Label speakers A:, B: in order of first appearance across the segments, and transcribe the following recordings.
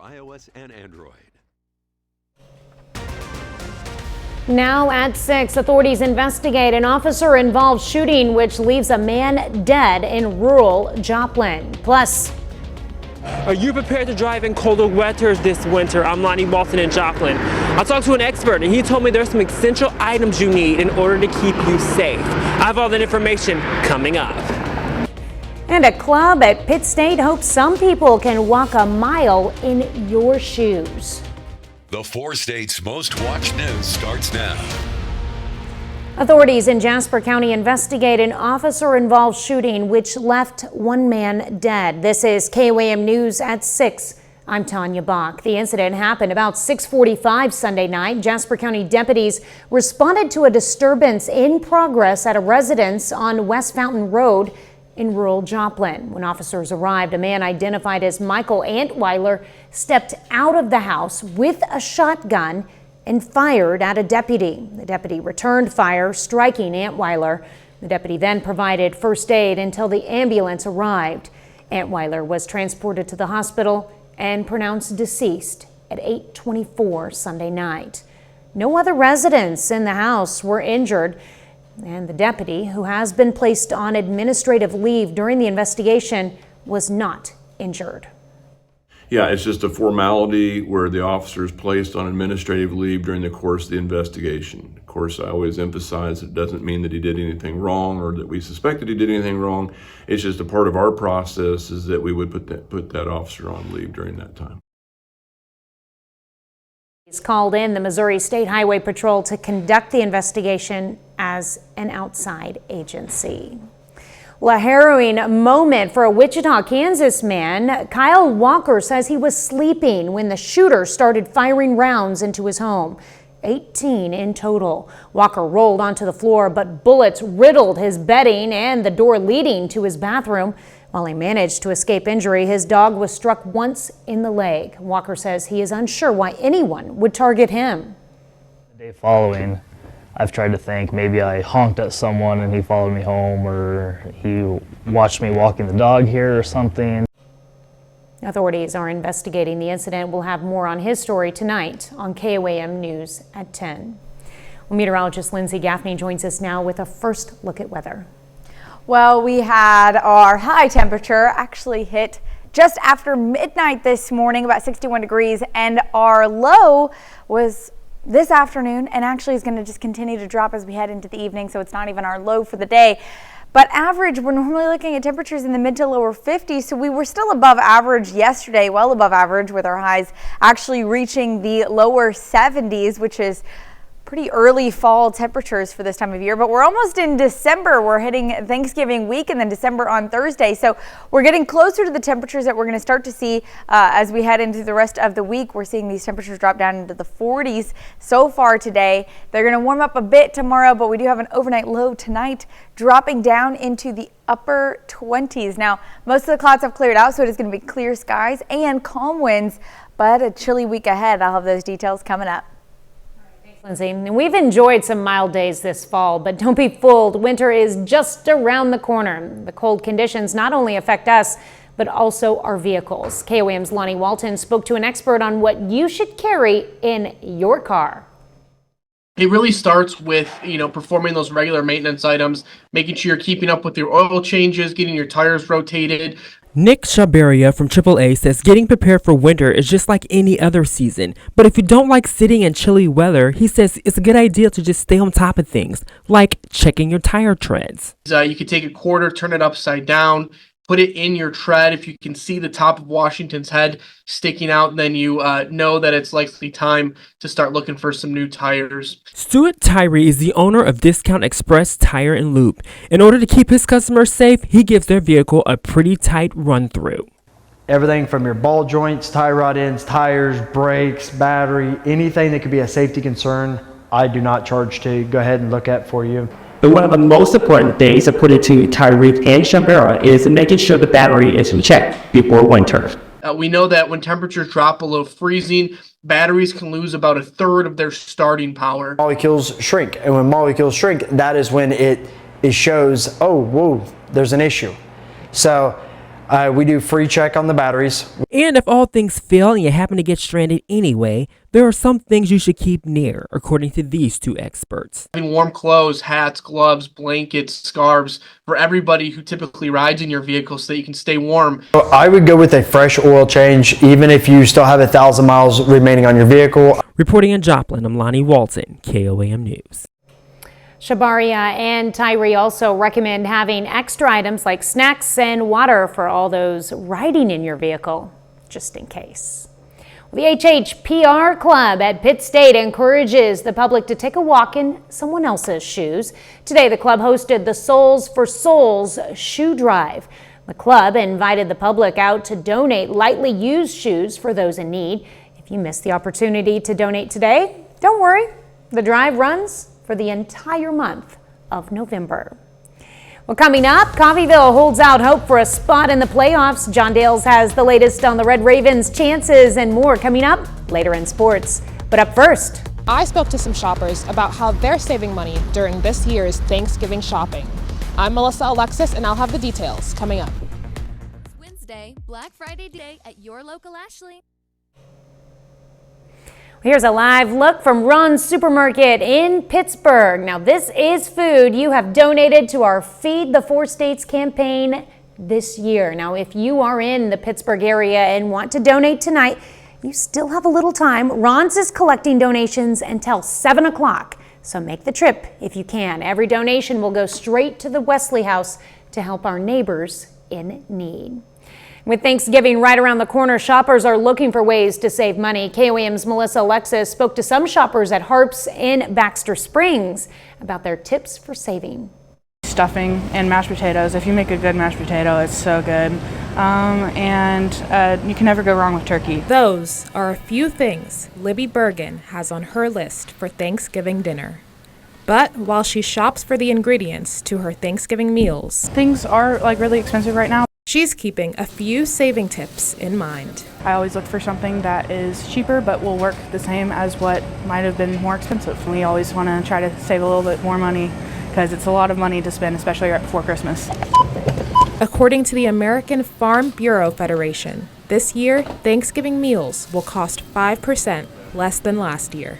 A: iOS and Android.
B: Now at 6, authorities investigate an officer-involved shooting which leaves a man dead in rural Joplin. Plus,
C: are you prepared to drive in colder weather this winter? I'm Lonnie Walton in Joplin. I talked to an expert and he told me there's some essential items you need in order to keep you safe. I have all that information coming up.
B: And a club at Pitt State hopes some people can walk a mile in your shoes.
D: The 4 states' most watched news starts now.
B: Authorities in Jasper County investigate an officer-involved shooting which left one man dead. This is KOAM News at 6. I'm Tanya Bach. The incident happened about 6:45 Sunday night. Jasper County deputies responded to a disturbance in progress at a residence on West Fountain Road in rural Joplin. When officers arrived, a man identified as Michael Antweiler stepped out of the house with a shotgun and fired at a deputy. The deputy returned fire, striking Antweiler. The deputy then provided first aid until the ambulance arrived. Antweiler was transported to the hospital and pronounced deceased at 8:24 Sunday night. No other residents in the house were injured, and the deputy, who has been placed on administrative leave during the investigation, was not injured.
E: Yeah, it's just a formality where the officer is placed on administrative leave during the course of the investigation. Of course, I always emphasize it doesn't mean that he did anything wrong or that we suspected he did anything wrong. It's just a part of our process is that we would put that officer on leave during that time.
B: He's called in the Missouri State Highway Patrol to conduct the investigation as an outside agency. Well, a harrowing moment for a Wichita, Kansas man. Kyle Walker says he was sleeping when the shooter started firing rounds into his home. 18 in total. Walker rolled onto the floor, but bullets riddled his bedding and the door leading to his bathroom. While he managed to escape injury, his dog was struck once in the leg. Walker says he is unsure why anyone would target him.
F: The day following, I've tried to think maybe I honked at someone and he followed me home, or he watched me walking the dog here or something.
B: Authorities are investigating the incident. We'll have more on his story tonight on KOAM News at 10. Well, meteorologist Lindsay Gaffney joins us now with a first look at weather.
G: Well, we had our high temperature actually hit just after midnight this morning, about 61 degrees, and our low was this afternoon and actually is going to just continue to drop as we head into the evening, so it's not even our low for the day. But average, we're normally looking at temperatures in the mid to lower 50s, so we were still above average yesterday, well above average, with our highs actually reaching the lower 70s, which is pretty early fall temperatures for this time of year. But we're almost in December. We're hitting Thanksgiving week and then December on Thursday. So we're getting closer to the temperatures that we're going to start to see as we head into the rest of the week. We're seeing these temperatures drop down into the 40s so far today. They're going to warm up a bit tomorrow, but we do have an overnight low tonight, dropping down into the upper 20s. Now, most of the clouds have cleared out, so it is going to be clear skies and calm winds, but a chilly week ahead. I'll have those details coming up.
B: Lindsay, we've enjoyed some mild days this fall, but don't be fooled. Winter is just around the corner. The cold conditions not only affect us, but also our vehicles. KOAM's Lonnie Walton spoke to an expert on what you should carry in your car.
H: It really starts with, performing those regular maintenance items, making sure you're keeping up with your oil changes, getting your tires rotated.
C: Nick Shabaria from AAA says getting prepared for winter is just like any other season. But if you don't like sitting in chilly weather, he says it's a good idea to just stay on top of things, like checking your tire treads.
H: You could take a quarter, turn it upside down, put it in your tread. If you can see the top of Washington's head sticking out, then you know that it's likely time to start looking for some new tires.
C: Stuart Tyree is the owner of Discount Express Tire and Loop. In order to keep his customers safe, he gives their vehicle a pretty tight run-through.
I: Everything from your ball joints, tie rod ends, tires, brakes, battery, anything that could be a safety concern, I do not charge to go ahead and look at for you.
J: But one of the most important things, according to Tyree and Shabera, is making sure the battery is in check before winter.
H: We know that when temperatures drop below freezing, batteries can lose about a third of their starting power.
I: Molecules shrink, and when molecules shrink, that is when it shows, oh, whoa, there's an issue. So We do free check on the batteries.
A: And if all things fail and you happen to get stranded anyway, there are some things you should keep near, according to these two experts.
H: Having warm clothes, hats, gloves, blankets, scarves for everybody who typically rides in your vehicle so that you can stay warm.
I: I would go with a fresh oil change, even if you still have 1,000 miles remaining on your vehicle.
A: Reporting in Joplin, I'm Lonnie Walton, KOAM News.
B: Shabaria and Tyree also recommend having extra items like snacks and water for all those riding in your vehicle, just in case. The HHPR Club at Pitt State encourages the public to take a walk in someone else's shoes. Today, the club hosted the Souls for Souls shoe drive. The club invited the public out to donate lightly used shoes for those in need. If you missed the opportunity to donate today, don't worry. The drive runs for the entire month of November. Well, coming up, Coffeyville holds out hope for a spot in the playoffs. John Dales has the latest on the Red Ravens' chances and more coming up later in sports. But up first,
K: I spoke to some shoppers about how they're saving money during this year's Thanksgiving shopping. I'm Melissa Alexis, and I'll have the details coming up.
L: Wednesday, Black Friday Day at your local Ashley.
B: here's a live look from Ron's Supermarket in Pittsburgh. Now, this is food you have donated to our Feed the Four States campaign this year. Now, if you are in the Pittsburgh area and want to donate tonight, you still have a little time. Ron's is collecting donations until 7 o'clock, so make the trip if you can. Every donation will go straight to the Wesley House to help our neighbors in need. With Thanksgiving right around the corner, shoppers are looking for ways to save money. KOAM's Melissa Alexis spoke to some shoppers at Harps in Baxter Springs about their tips for saving.
M: Stuffing and mashed potatoes. If you make a good mashed potato, it's so good. You can never go wrong with turkey.
K: Those are a few things Libby Bergen has on her list for Thanksgiving dinner. But while she shops for the ingredients to her Thanksgiving meals,
M: Things are really expensive right now.
K: she's keeping a few saving tips in mind.
M: I always look for something that is cheaper but will work the same as what might have been more expensive. We always want to try to save a little bit more money because it's a lot of money to spend, especially right before Christmas.
K: According to the American Farm Bureau Federation, this year, Thanksgiving meals will cost 5% less than last year.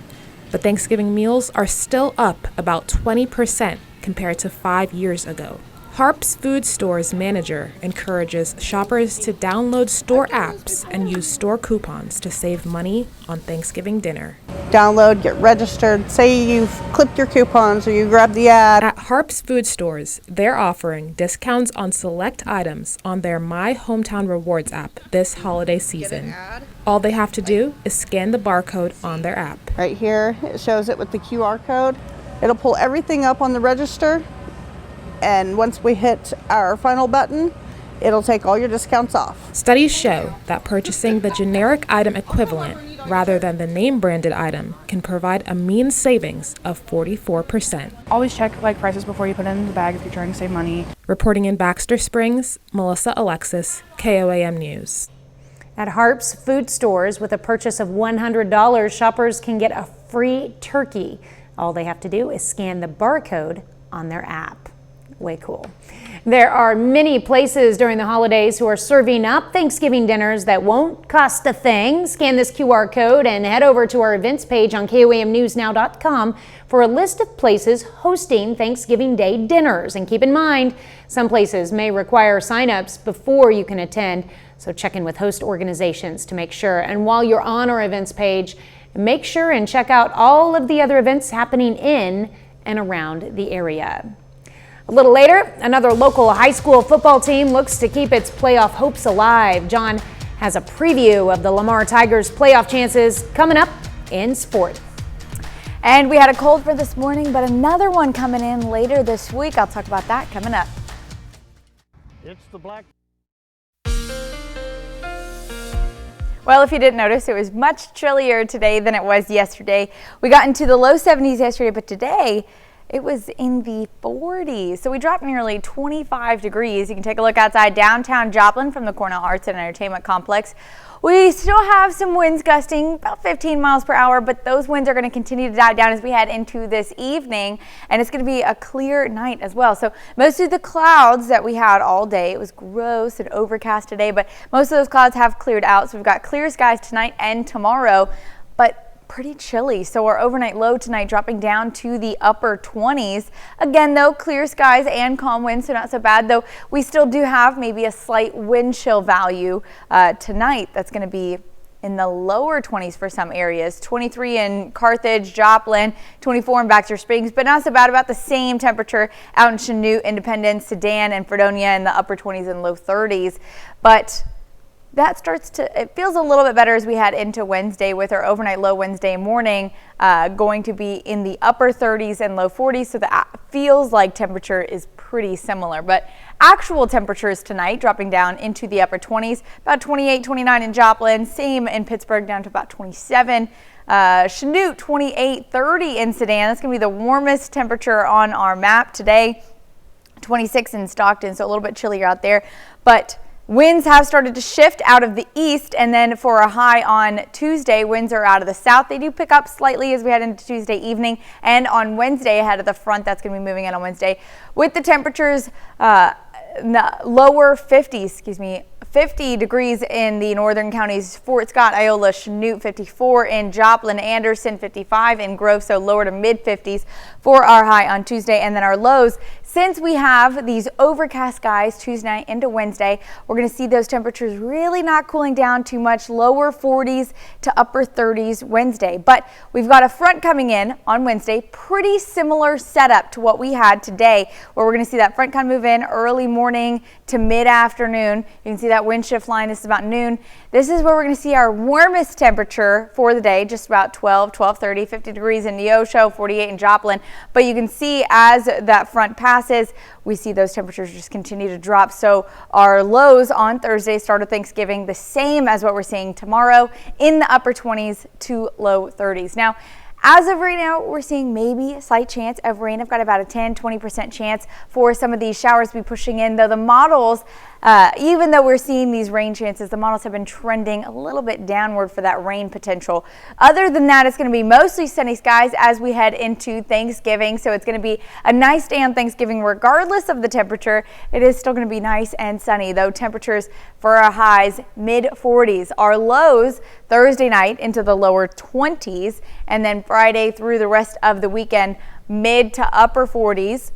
K: But Thanksgiving meals are still up about 20% compared to 5 years ago. Harps Food Store's manager encourages shoppers to download store apps and use store coupons to save money on Thanksgiving dinner.
N: Download, get registered, say you've clipped your coupons or you grabbed the ad.
K: At Harps Food Stores, they're offering discounts on select items on their My Hometown Rewards app this holiday season. All they have to do is scan the barcode on their app.
N: Right here, it shows it with the QR code. It'll pull everything up on the register, and once we hit our final button, it'll take all your discounts off.
K: Studies show that purchasing the generic item equivalent rather than the name branded item can provide a mean savings of 44%.
M: Always check prices before you put it in the bag if you're trying to save money.
K: Reporting in Baxter Springs, Melissa Alexis, KOAM News.
B: At Harps Food Stores, with a purchase of $100, shoppers can get a free turkey. All they have to do is scan the barcode on their app. Way cool. There are many places during the holidays who are serving up Thanksgiving dinners that won't cost a thing. Scan this QR code and head over to our events page on KOAMnewsnow.com for a list of places hosting Thanksgiving Day dinners. And keep in mind, some places may require signups before you can attend, so check in with host organizations to make sure. And while you're on our events page, make sure and check out all of the other events happening in and around the area. A little later, another local high school football team looks to keep its playoff hopes alive. John has a preview of the Lamar Tigers' playoff chances coming up in sport.
G: And we had a cold for this morning, but another one coming in later this week. I'll talk about that coming up.
O: It's the Black.
G: Well, if you didn't notice, it was much chillier today than it was yesterday. We got into the low 70s yesterday, but today it was in the 40s. So we dropped nearly 25 degrees. You can take a look outside downtown Joplin from the Cornell Arts and Entertainment Complex. We still have some winds gusting about 15 miles per hour, but those winds are going to continue to die down as we head into this evening, and it's going to be a clear night as well. So most of the clouds that we had all day, it was gross and overcast today, but most of those clouds have cleared out. So we've got clear skies tonight and tomorrow, but pretty chilly. So our overnight low tonight dropping down to the upper 20s. Again, though, clear skies and calm winds, so not so bad, though we still do have maybe a slight wind chill value tonight. That's going to be in the lower 20s for some areas. 23 in Carthage, Joplin, 24 in Baxter Springs, but not so bad. About the same temperature out in Chanute, Independence, Sedan, and Fredonia in the upper 20s and low 30s. But that it feels a little bit better as we head into Wednesday, with our overnight low Wednesday morning going to be in the upper 30s and low 40s. So that feels like temperature is pretty similar, but actual temperatures tonight dropping down into the upper 20s, about 28, 29 in Joplin, same in Pittsburgh down to about 27. Chanute 28, 30 in Sedan. That's going to be the warmest temperature on our map today. 26 in Stockton, so a little bit chillier out there, but winds have started to shift out of the east, and then for a high on Tuesday, winds are out of the south. They do pick up slightly as we head into Tuesday evening, and on Wednesday ahead of the front that's going to be moving in on Wednesday with the temperatures lower 50s, 50 degrees in the northern counties, Fort Scott, Iola, Chanute, 54 in Joplin, Anderson, 55 in Grove, so lower to mid 50s for our high on Tuesday, and then our lows. Since we have these overcast skies Tuesday night into Wednesday, we're going to see those temperatures really not cooling down too much, lower 40s to upper 30s Wednesday. But we've got a front coming in on Wednesday, pretty similar setup to what we had today, where we're going to see that front kind of move in early morning to mid-afternoon. You can see that wind shift line. This is about noon. This is where we're going to see our warmest temperature for the day, just about 12:30, 50 degrees in Neosho, 48 in Joplin. But you can see as that front passes, we see those temperatures just continue to drop. So our lows on Thursday, start of Thanksgiving, the same as what we're seeing tomorrow, in the upper 20s to low 30s. Now, as of right now, we're seeing maybe a slight chance of rain. I've got about a 10-20% chance for some of these showers to be pushing in, though the models, even though we're seeing these rain chances, the models have been trending a little bit downward for that rain potential. Other than that, it's going to be mostly sunny skies as we head into Thanksgiving. So it's going to be a nice day on Thanksgiving regardless of the temperature. It is still going to be nice and sunny, though temperatures for our highs mid 40s. Our lows Thursday night into the lower 20s, and then Friday through the rest of the weekend mid to upper 40s.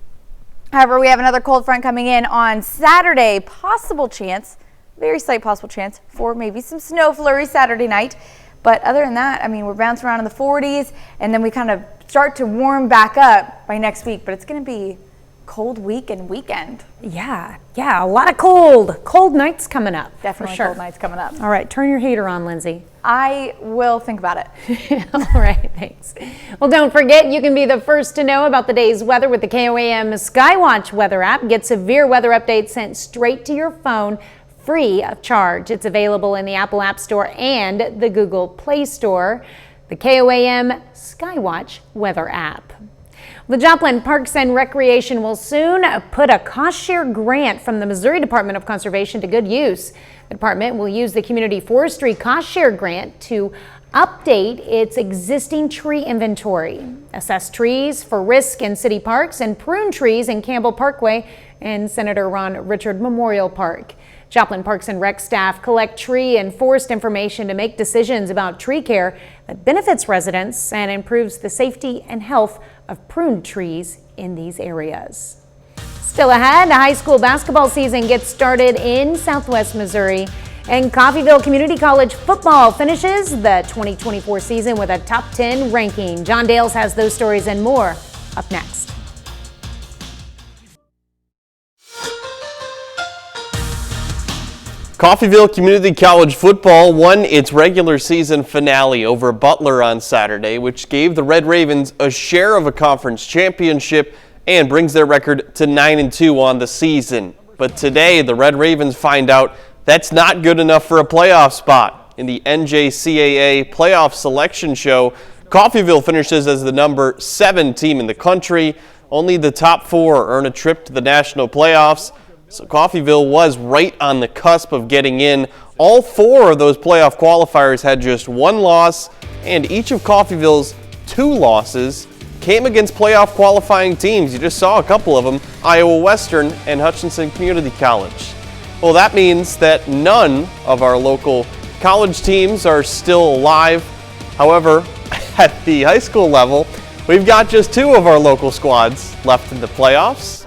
G: However, we have another cold front coming in on Saturday. Possible chance, very slight possible chance for maybe some snow flurries Saturday night. But other than that, I mean, we're bouncing around in the 40s, and then we kind of start to warm back up by next week. But it's going to be cold week and weekend.
B: Yeah, a lot of cold nights coming up.
G: Definitely
B: for sure.
G: cold nights coming up.
B: All right, turn your heater on, Lindsay.
G: I will think about it.
B: All right, thanks. Well, don't forget, you can be the first to know about the day's weather with the KOAM Skywatch weather app. Get severe weather updates sent straight to your phone, free of charge. It's available in the Apple App Store and the Google Play Store. The KOAM Skywatch weather app. The Joplin Parks and Recreation will soon put a cost-share grant from the Missouri Department of Conservation to good use. The department will use the Community Forestry cost-share grant to update its existing tree inventory, assess trees for risk in city parks, and prune trees in Campbell Parkway and Senator Ron Richard Memorial Park. Joplin Parks and Rec staff collect tree and forest information to make decisions about tree care that benefits residents and improves the safety and health of pruned trees in these areas. Still ahead, the high school basketball season gets started in Southwest Missouri, and Coffeyville Community College football finishes the 2024 season with a top 10 ranking. John Dales has those stories and more up next.
P: Coffeyville Community College football won its regular season finale over Butler on Saturday, which gave the Red Ravens a share of a conference championship and brings their record to 9-2 on the season. But today, the Red Ravens find out that's not good enough for a playoff spot. In the NJCAA playoff selection show, Coffeyville finishes as the number 7 team in the country. Only the top 4 earn a trip to the national playoffs. So Coffeyville was right on the cusp of getting in. All 4 of those playoff qualifiers had just 1 loss, and each of Coffeyville's 2 losses came against playoff qualifying teams. You just saw a couple of them, Iowa Western and Hutchinson Community College. Well, that means that none of our local college teams are still alive. However, at the high school level, we've got just 2 of our local squads left in the playoffs.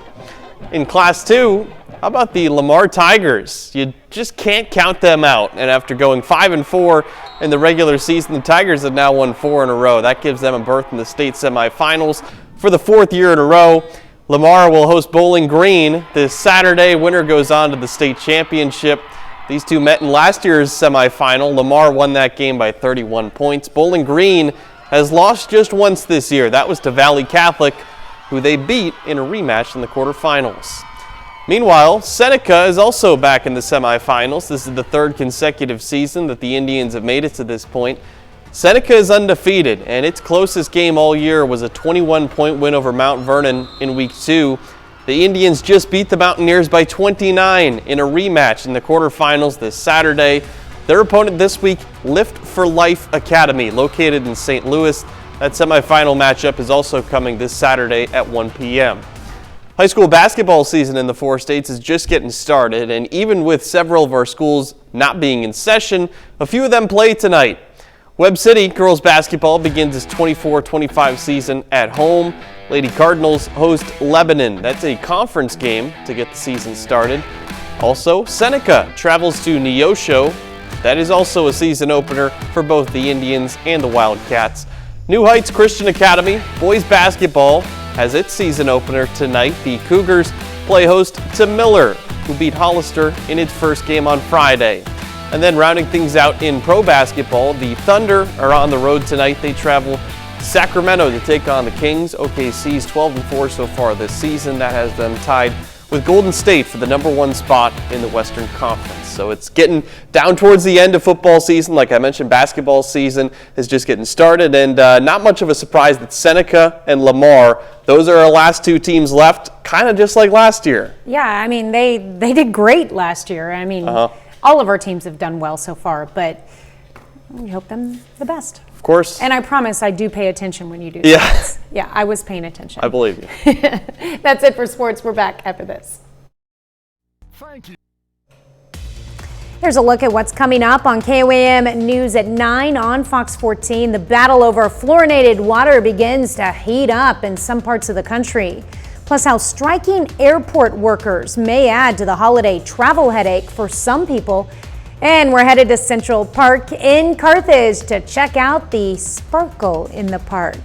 P: In Class 2, how about the Lamar Tigers? You just can't count them out. And after going 5-4 in the regular season, the Tigers have now won 4 in a row. That gives them a berth in the state semifinals for the 4th year in a row. Lamar will host Bowling Green this Saturday. Winner goes on to the state championship. These two met in last year's semifinal. Lamar won that game by 31 points. Bowling Green has lost just once this year. That was to Valley Catholic, who they beat in a rematch in the quarterfinals. Meanwhile, Seneca is also back in the semifinals. This is the 3rd consecutive season that the Indians have made it to this point. Seneca is undefeated, and its closest game all year was a 21-point win over Mount Vernon in Week 2. The Indians just beat the Mountaineers by 29 in a rematch in the quarterfinals this Saturday. Their opponent this week, Lift for Life Academy, located in St. Louis. That semifinal matchup is also coming this Saturday at 1 p.m. High school basketball season in the 4 states is just getting started, and even with several of our schools not being in session, a few of them play tonight. Webb City girls basketball begins its 24-25 season at home. Lady Cardinals host Lebanon. That's a conference game to get the season started. Also, Seneca travels to Neosho. That is also a season opener for both the Indians and the Wildcats. New Heights Christian Academy boys basketball has its season opener tonight. The Cougars play host to Miller, who beat Hollister in its first game on Friday. And then rounding things out in pro basketball, the Thunder are on the road tonight. They travel to Sacramento to take on the Kings. OKC's 12-4 so far this season. That has them tied with Golden State for the #1 spot in the Western Conference. So it's getting down towards the end of football season. Like I mentioned, basketball season is just getting started, and not much of a surprise that Seneca and Lamar, those are our last 2 teams left, kind of just like last year.
B: Yeah, I mean, they did great last year. I mean, all of our teams have done well so far, but we hope them the best.
P: Of course.
B: And I promise I do pay attention when you do
P: Yeah.
B: sports. Yeah, I was paying attention.
P: I believe you.
B: That's it for sports. We're back after this.
O: Thank you.
B: Here's a look at what's coming up on KOAM News at 9 on Fox 14. The battle over fluorinated water begins to heat up in some parts of the country. Plus, how striking airport workers may add to the holiday travel headache for some people. And we're headed to Central Park in Carthage to check out the sparkle in the park.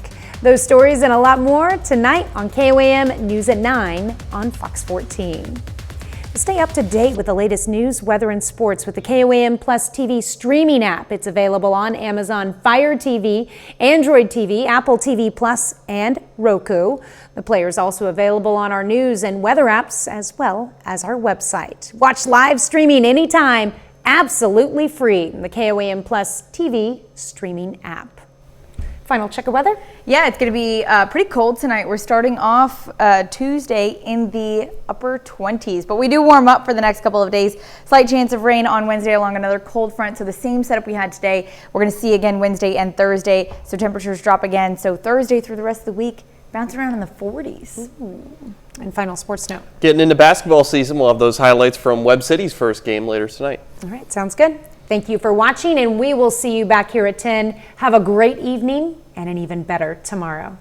B: Those stories and a lot more tonight on KOAM News at 9 on Fox 14. Stay up to date with the latest news, weather, and sports with the KOAM Plus TV streaming app. It's available on Amazon Fire TV, Android TV, Apple TV Plus, and Roku. The player is also available on our news and weather apps as well as our website. Watch live streaming anytime, absolutely free in the KOAM Plus TV streaming app. Final check of weather?
G: Yeah, it's going to be pretty cold tonight. We're starting off Tuesday in the upper 20s, but we do warm up for the next couple of days. Slight chance of rain on Wednesday along another cold front, so the same setup we had today, we're going to see again Wednesday and Thursday, so temperatures drop again. So Thursday through the rest of the week, bounce around in the 40s.
B: And final sports note.
P: Getting into basketball season, we'll have those highlights from Webb City's first game later tonight.
B: All right, sounds good. Thank you for watching, and we will see you back here at 10. Have a great evening and an even better tomorrow.